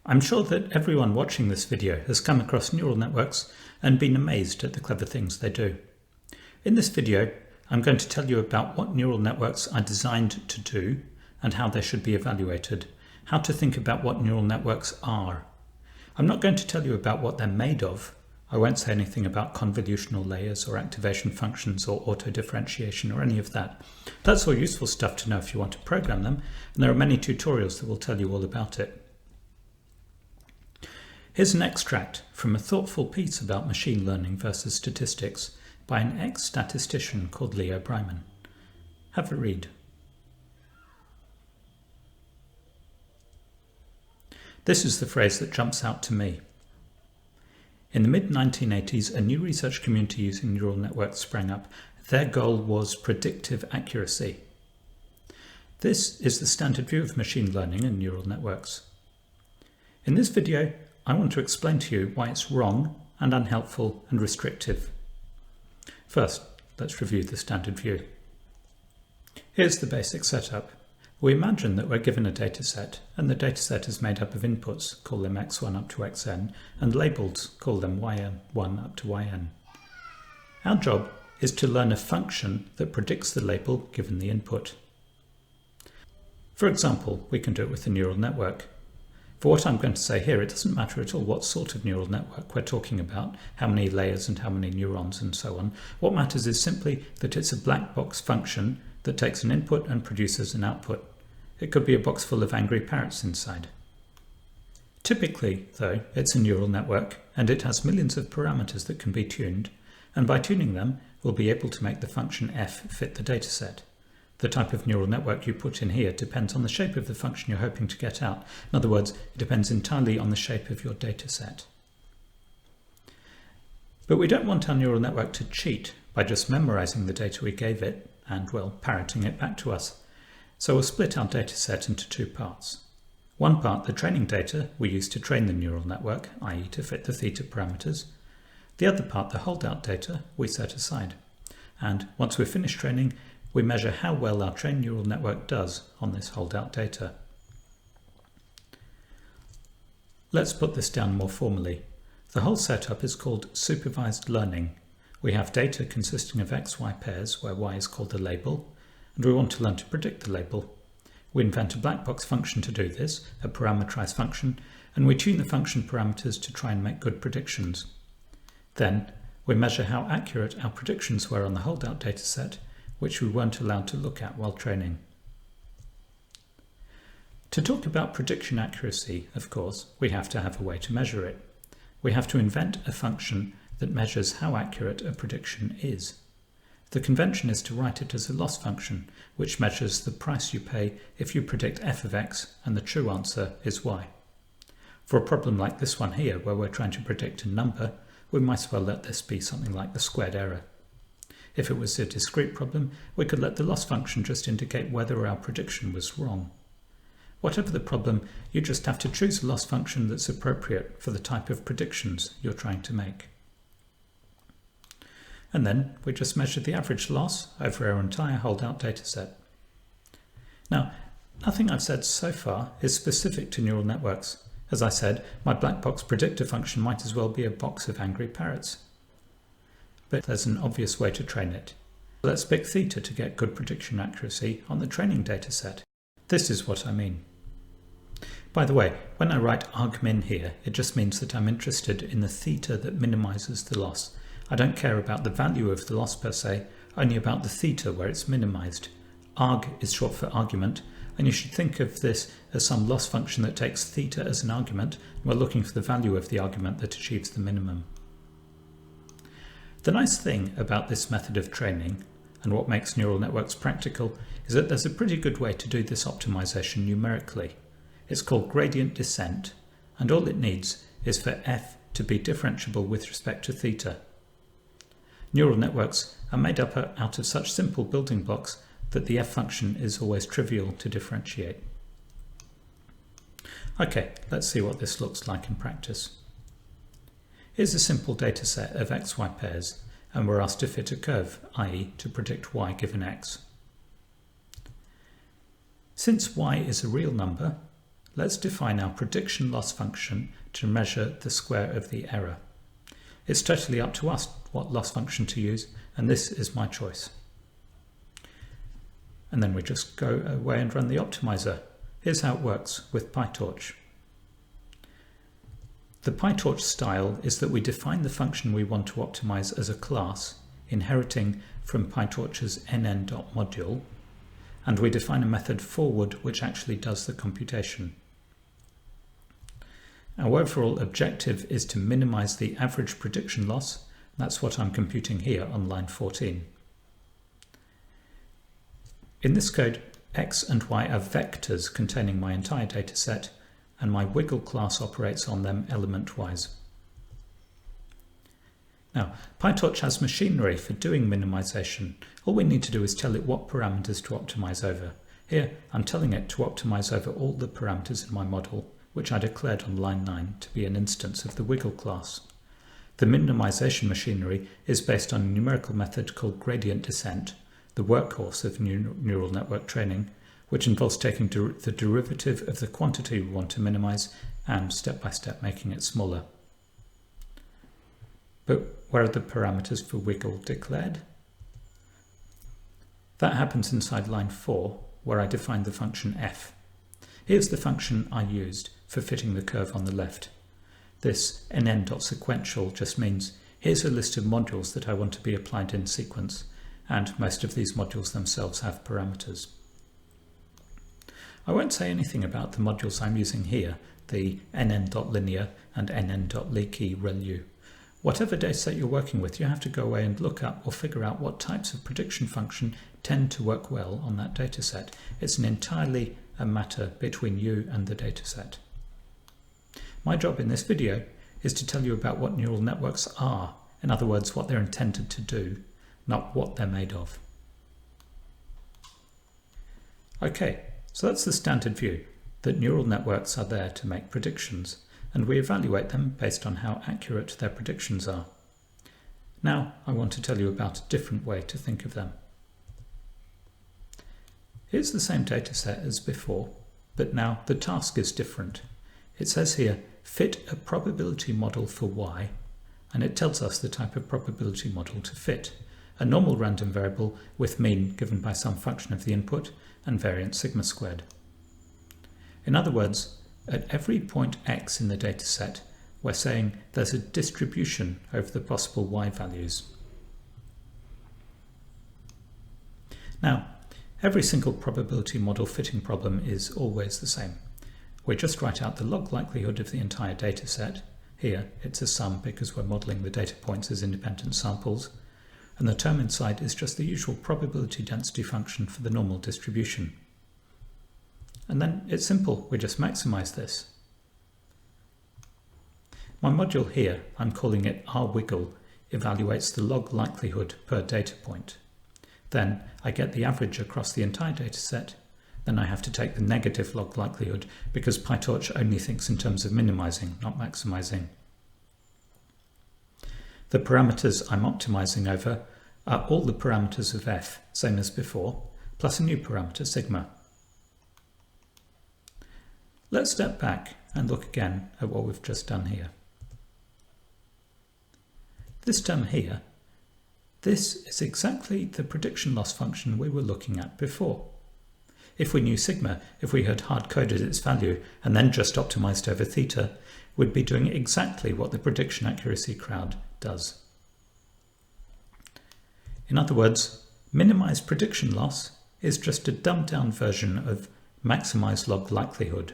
I'm sure that everyone watching this video has come across neural networks and been amazed at the clever things they do. In this video, I'm going to tell you about what neural networks are designed to do and how they should be evaluated, how to think about what neural networks are. I'm not going to tell you about what they're made of. I won't say anything about convolutional layers or activation functions or auto-differentiation or any of that. That's all useful stuff to know if you want to program them, and there are many tutorials that will tell you all about it. Here's an extract from a thoughtful piece about machine learning versus statistics by an ex-statistician called Leo Breiman. Have a read. This is the phrase that jumps out to me. In the mid-1980s, a new research community using neural networks sprang up. Their goal was predictive accuracy. This is the standard view of machine learning and neural networks. In this video, I want to explain to you why it's wrong and unhelpful and restrictive. First, let's review the standard view. Here's the basic setup. We imagine that we're given a dataset, and the dataset is made up of inputs, call them x1 up to xn, and labels, call them yn1 up to yn. Our job is to learn a function that predicts the label given the input. For example, we can do it with a neural network. For what I'm going to say here, it doesn't matter at all what sort of neural network we're talking about, how many layers and how many neurons and so on. What matters is simply that it's a black box function that takes an input and produces an output. It could be a box full of angry parrots inside. Typically, though, it's a neural network, and it has millions of parameters that can be tuned, and by tuning them, we'll be able to make the function f fit the dataset. The type of neural network you put in here depends on the shape of the function you're hoping to get out. In other words, it depends entirely on the shape of your dataset. But we don't want our neural network to cheat by just memorizing the data we gave it and, well, parroting it back to us. So we'll split our dataset into two parts. One part, the training data, we use to train the neural network, i.e. to fit the theta parameters. The other part, the holdout data, we set aside. And once we've finished training, we measure how well our trained neural network does on this holdout data. Let's put this down more formally. The whole setup is called supervised learning. We have data consisting of x-y pairs, where y is called the label, and we want to learn to predict the label. We invent a black box function to do this, a parameterized function, and we tune the function parameters to try and make good predictions. Then we measure how accurate our predictions were on the holdout dataset, which we weren't allowed to look at while training. To talk about prediction accuracy, of course, we have to have a way to measure it. We have to invent a function that measures how accurate a prediction is. The convention is to write it as a loss function, which measures the price you pay if you predict f of x and the true answer is y. For a problem like this one here, where we're trying to predict a number, we might as well let this be something like the squared error. If it was a discrete problem, we could let the loss function just indicate whether our prediction was wrong. Whatever the problem, you just have to choose a loss function that's appropriate for the type of predictions you're trying to make. And then we just measure the average loss over our entire holdout dataset. Now, nothing I've said so far is specific to neural networks. As I said, my black box predictor function might as well be a box of angry parrots. But there's an obvious way to train it. Let's pick theta to get good prediction accuracy on the training dataset. This is what I mean. By the way, when I write argmin here, it just means that I'm interested in the theta that minimizes the loss. I don't care about the value of the loss per se, only about the theta where it's minimized. Arg is short for argument, and you should think of this as some loss function that takes theta as an argument, and we're looking for the value of the argument that achieves the minimum. The nice thing about this method of training, and what makes neural networks practical, is that there's a pretty good way to do this optimization numerically. It's called gradient descent, and all it needs is for f to be differentiable with respect to theta. Neural networks are made up out of such simple building blocks that the f function is always trivial to differentiate. Okay, let's see what this looks like in practice. Here's a simple data set of x-y pairs, and we're asked to fit a curve, i.e. to predict y given x. Since y is a real number, let's define our prediction loss function to measure the square of the error. It's totally up to us what loss function to use, and this is my choice. And then we just go away and run the optimizer. Here's how it works with PyTorch. The PyTorch style is that we define the function we want to optimize as a class, inheriting from PyTorch's nn.module, and we define a method forward which actually does the computation. Our overall objective is to minimize the average prediction loss. That's what I'm computing here on line 14. In this code, x and y are vectors containing my entire dataset, and my wiggle class operates on them element-wise. Now, PyTorch has machinery for doing minimization. All we need to do is tell it what parameters to optimize over. Here, I'm telling it to optimize over all the parameters in my model, which I declared on line 9 to be an instance of the wiggle class. The minimization machinery is based on a numerical method called gradient descent, the workhorse of neural network training, which involves taking the derivative of the quantity we want to minimize and step by step making it smaller. But where are the parameters for wiggle declared? That happens inside line 4, where I define the function f. Here's the function I used for fitting the curve on the left. This nn.sequential just means here's a list of modules that I want to be applied in sequence, and most of these modules themselves have parameters. I won't say anything about the modules I'm using here, the nn.linear and nn.leaky ReLU. Whatever dataset you're working with, you have to go away and look up or figure out what types of prediction function tend to work well on that dataset. It's entirely a matter between you and the dataset. My job in this video is to tell you about what neural networks are, in other words, what they're intended to do, not what they're made of. Okay, so that's the standard view, that neural networks are there to make predictions, and we evaluate them based on how accurate their predictions are. Now I want to tell you about a different way to think of them. Here's the same dataset as before, but now the task is different. It says here, fit a probability model for y, and it tells us the type of probability model to fit. A normal random variable with mean given by some function of the input and variance sigma squared. In other words, at every point x in the dataset, we're saying there's a distribution over the possible y values. Now, every single probability model fitting problem is always the same. We just write out the log likelihood of the entire dataset. Here, it's a sum because we're modeling the data points as independent samples. And the term inside is just the usual probability density function for the normal distribution. And then it's simple, we just maximize this. My module here, I'm calling it rwiggle, evaluates the log likelihood per data point. Then I get the average across the entire dataset. Then I have to take the negative log likelihood because PyTorch only thinks in terms of minimizing, not maximizing. The parameters I'm optimizing over are all the parameters of f, same as before, plus a new parameter, sigma. Let's step back and look again at what we've just done here. This term here, this is exactly the prediction loss function we were looking at before. If we knew sigma, if we had hard-coded its value and then just optimized over theta, we'd be doing exactly what the prediction accuracy crowd does. In other words, minimized prediction loss is just a dumbed-down version of maximized log likelihood.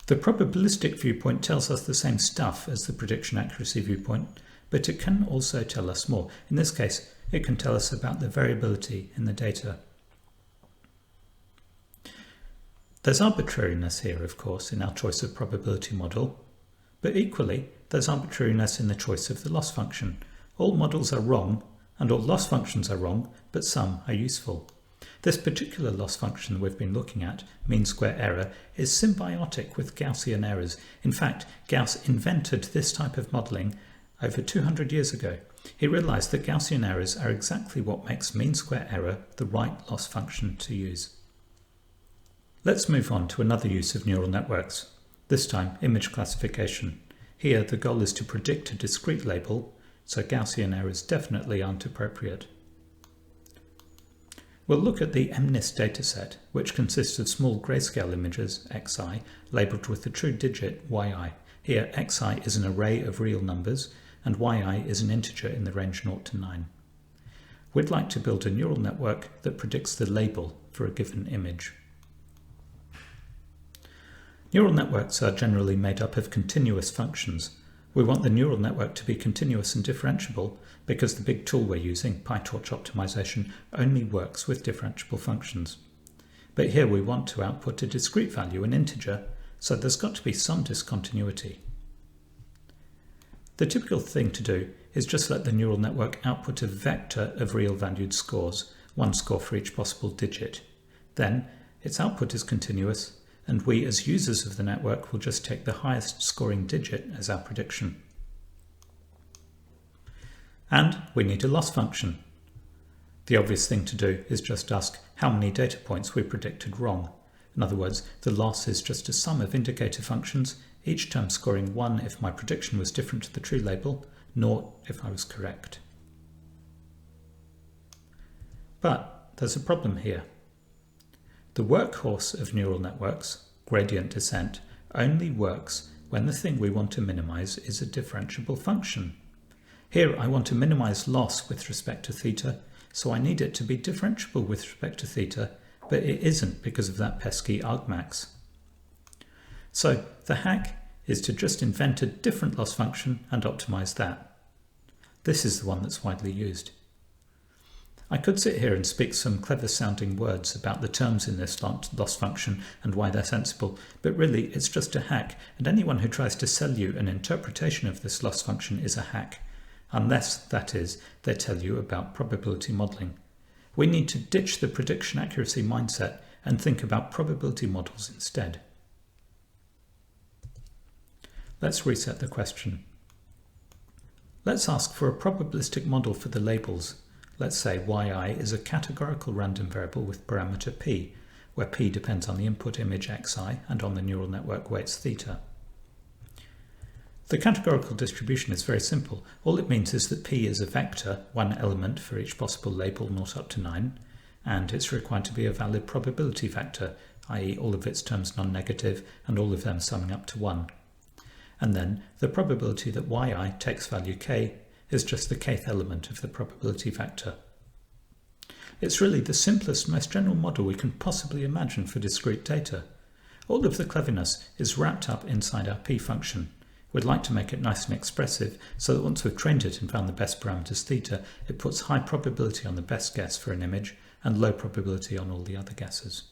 The probabilistic viewpoint tells us the same stuff as the prediction accuracy viewpoint, but it can also tell us more. In this case, it can tell us about the variability in the data. There's arbitrariness here, of course, in our choice of probability model, but equally, there's arbitrariness in the choice of the loss function. All models are wrong, and all loss functions are wrong, but some are useful. This particular loss function we've been looking at, mean square error, is symbiotic with Gaussian errors. In fact, Gauss invented this type of modelling over 200 years ago. He realised that Gaussian errors are exactly what makes mean square error the right loss function to use. Let's move on to another use of neural networks, this time image classification. Here the goal is to predict a discrete label, so Gaussian errors definitely aren't appropriate. We'll look at the MNIST dataset, which consists of small grayscale images, xi, labelled with the true digit yi. Here xi is an array of real numbers, and yi is an integer in the range 0 to 9. We'd like to build a neural network that predicts the label for a given image. Neural networks are generally made up of continuous functions. We want the neural network to be continuous and differentiable because the big tool we're using, PyTorch optimization, only works with differentiable functions. But here we want to output a discrete value, an integer, so there's got to be some discontinuity. The typical thing to do is just let the neural network output a vector of real valued scores, one score for each possible digit. Then its output is continuous, and we as users of the network will just take the highest scoring digit as our prediction. And we need a loss function. The obvious thing to do is just ask how many data points we predicted wrong. In other words, the loss is just a sum of indicator functions, each term scoring 1 if my prediction was different to the true label, 0 if I was correct. But there's a problem here. The workhorse of neural networks, gradient descent, only works when the thing we want to minimize is a differentiable function. Here I want to minimize loss with respect to theta, so I need it to be differentiable with respect to theta, but it isn't because of that pesky argmax. So the hack is to just invent a different loss function and optimize that. This is the one that's widely used. I could sit here and speak some clever sounding words about the terms in this loss function and why they're sensible, but really it's just a hack, and anyone who tries to sell you an interpretation of this loss function is a hack, unless, that is, they tell you about probability modelling. We need to ditch the prediction accuracy mindset and think about probability models instead. Let's reset the question. Let's ask for a probabilistic model for the labels. Let's say yi is a categorical random variable with parameter p, where p depends on the input image xi and on the neural network weights theta. The categorical distribution is very simple. All it means is that p is a vector, one element for each possible label 0 up to 9, and it's required to be a valid probability vector, i.e. all of its terms non-negative and all of them summing up to 1. And then the probability that yi takes value k is just the kth element of the probability vector. It's really the simplest, most general model we can possibly imagine for discrete data. All of the cleverness is wrapped up inside our p function. We'd like to make it nice and expressive so that once we've trained it and found the best parameters theta, it puts high probability on the best guess for an image and low probability on all the other guesses.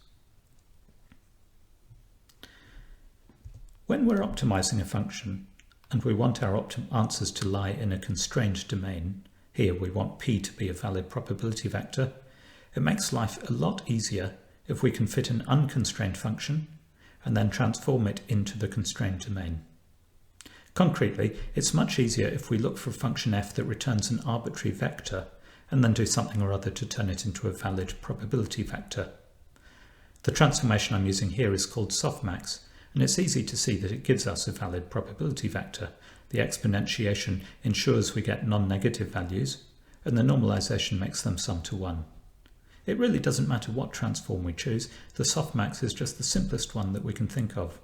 When we're optimizing a function, and we want our answers to lie in a constrained domain, here we want p to be a valid probability vector, it makes life a lot easier if we can fit an unconstrained function and then transform it into the constrained domain. Concretely, it's much easier if we look for a function f that returns an arbitrary vector and then do something or other to turn it into a valid probability vector. The transformation I'm using here is called softmax, and it's easy to see that it gives us a valid probability vector. The exponentiation ensures we get non-negative values, and the normalization makes them sum to 1. It really doesn't matter what transform we choose, the softmax is just the simplest one that we can think of.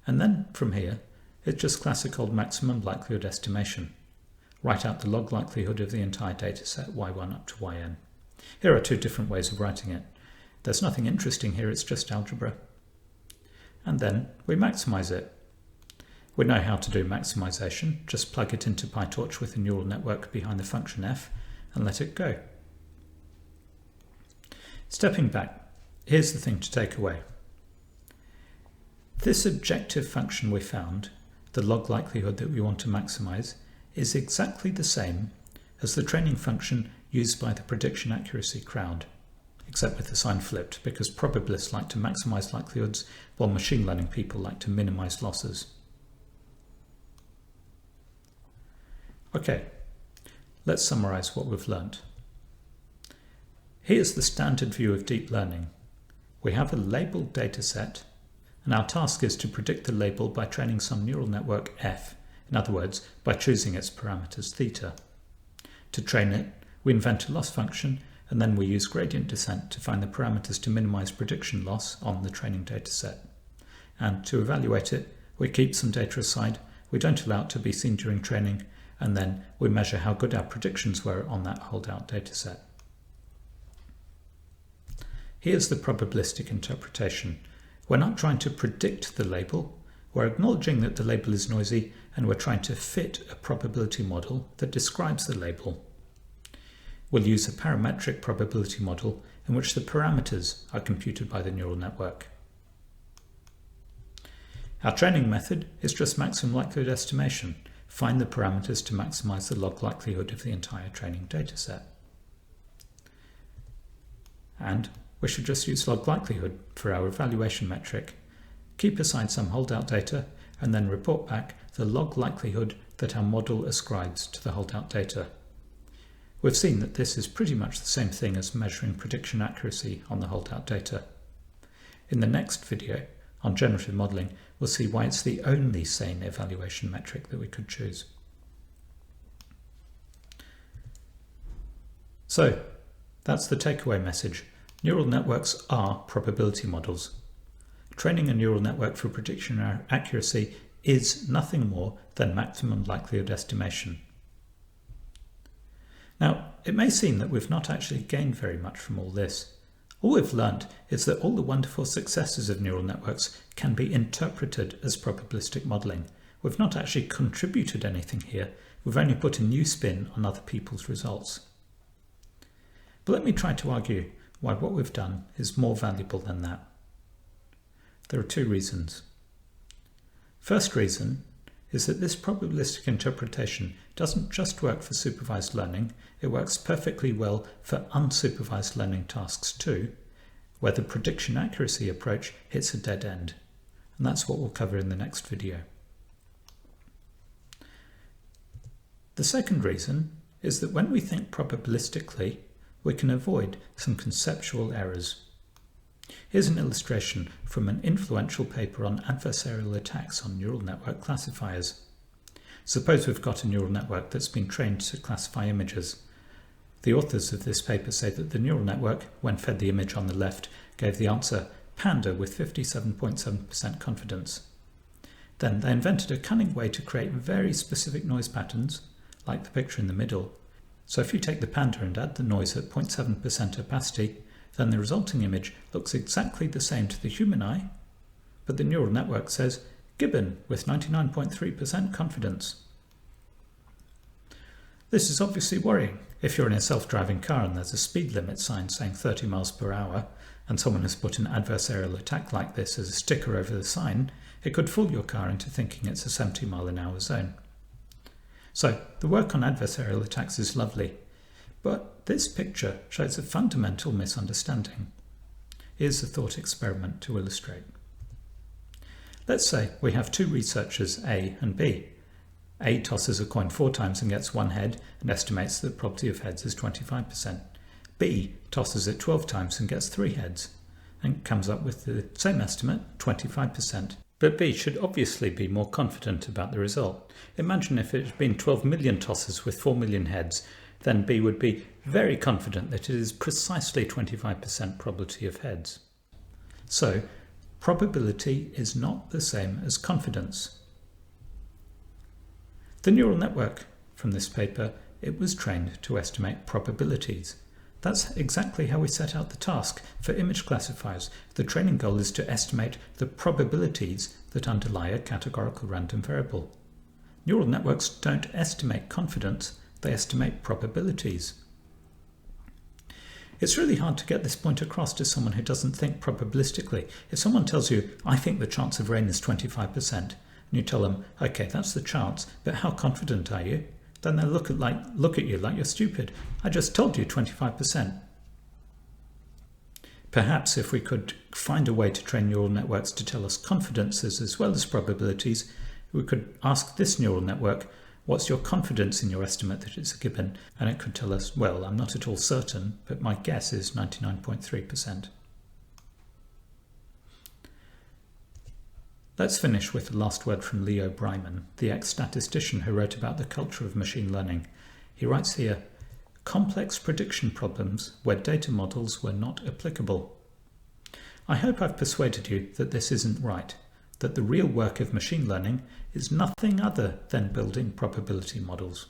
And then, from here, it's just classic old maximum likelihood estimation. Write out the log likelihood of the entire dataset, y1 up to yn. Here are two different ways of writing it. There's nothing interesting here, it's just algebra. And then we maximize it. We know how to do maximization, just plug it into PyTorch with a neural network behind the function f and let it go. Stepping back, here's the thing to take away. This objective function we found, the log likelihood that we want to maximize, is exactly the same as the training function used by the prediction accuracy crowd, except with the sign flipped, because probabilists like to maximize likelihoods while machine learning people like to minimize losses. Okay, let's summarize what we've learnt. Here's the standard view of deep learning. We have a labeled data set, and our task is to predict the label by training some neural network f, in other words, by choosing its parameters theta. To train it, we invent a loss function, and then we use gradient descent to find the parameters to minimize prediction loss on the training data set. And to evaluate it, we keep some data aside, we don't allow it to be seen during training, and then we measure how good our predictions were on that holdout data set. Here's the probabilistic interpretation. We're not trying to predict the label, we're acknowledging that the label is noisy, and we're trying to fit a probability model that describes the label. We'll use a parametric probability model in which the parameters are computed by the neural network. Our training method is just maximum likelihood estimation. Find the parameters to maximize the log likelihood of the entire training dataset. And we should just use log likelihood for our evaluation metric. Keep aside some holdout data and then report back the log likelihood that our model ascribes to the holdout data. We've seen that this is pretty much the same thing as measuring prediction accuracy on the holdout data. In the next video on generative modeling, we'll see why it's the only sane evaluation metric that we could choose. So, that's the takeaway message. Neural networks are probability models. Training a neural network for prediction accuracy is nothing more than maximum likelihood estimation. Now, it may seem that we've not actually gained very much from all this. All we've learnt is that all the wonderful successes of neural networks can be interpreted as probabilistic modelling. We've not actually contributed anything here, we've only put a new spin on other people's results. But let me try to argue why what we've done is more valuable than that. There are two reasons. First reason is that this probabilistic interpretation doesn't just work for supervised learning, it works perfectly well for unsupervised learning tasks too, where the prediction accuracy approach hits a dead end. And that's what we'll cover in the next video. The second reason is that when we think probabilistically, we can avoid some conceptual errors. Here's an illustration from an influential paper on adversarial attacks on neural network classifiers. Suppose we've got a neural network that's been trained to classify images. The authors of this paper say that the neural network, when fed the image on the left, gave the answer panda with 57.7% confidence. Then they invented a cunning way to create very specific noise patterns, like the picture in the middle. So if you take the panda and add the noise at 0.7% opacity, then the resulting image looks exactly the same to the human eye, but the neural network says gibbon with 99.3% confidence. This is obviously worrying. If you're in a self-driving car and there's a speed limit sign saying 30 miles per hour, and someone has put an adversarial attack like this as a sticker over the sign, it could fool your car into thinking it's a 70 mile an hour zone. So the work on adversarial attacks is lovely, but this picture shows a fundamental misunderstanding. Here's a thought experiment to illustrate. Let's say we have two researchers, A and B. A tosses a coin 4 times and gets 1 head and estimates that the probability of heads is 25%. B tosses it 12 times and gets 3 heads and comes up with the same estimate, 25%. But B should obviously be more confident about the result. Imagine if it had been 12 million tosses with 4 million heads, then B would be very confident that it is precisely 25% probability of heads. So, probability is not the same as confidence. The neural network from this paper, it was trained to estimate probabilities. That's exactly how we set out the task for image classifiers. The training goal is to estimate the probabilities that underlie a categorical random variable. Neural networks don't estimate confidence, they estimate probabilities. It's really hard to get this point across to someone who doesn't think probabilistically. If someone tells you, I think the chance of rain is 25%, and you tell them, okay, that's the chance, but how confident are you? Then they'll look at you like you're stupid. I just told you 25%. Perhaps if we could find a way to train neural networks to tell us confidences as well as probabilities, we could ask this neural network, what's your confidence in your estimate that it's a gibbon? And it could tell us, well, I'm not at all certain, but my guess is 99.3%. Let's finish with the last word from Leo Breiman, the ex-statistician who wrote about the culture of machine learning. He writes here, "Complex prediction problems where data models were not applicable." I hope I've persuaded you that this isn't right, that the real work of machine learning is nothing other than building probability models.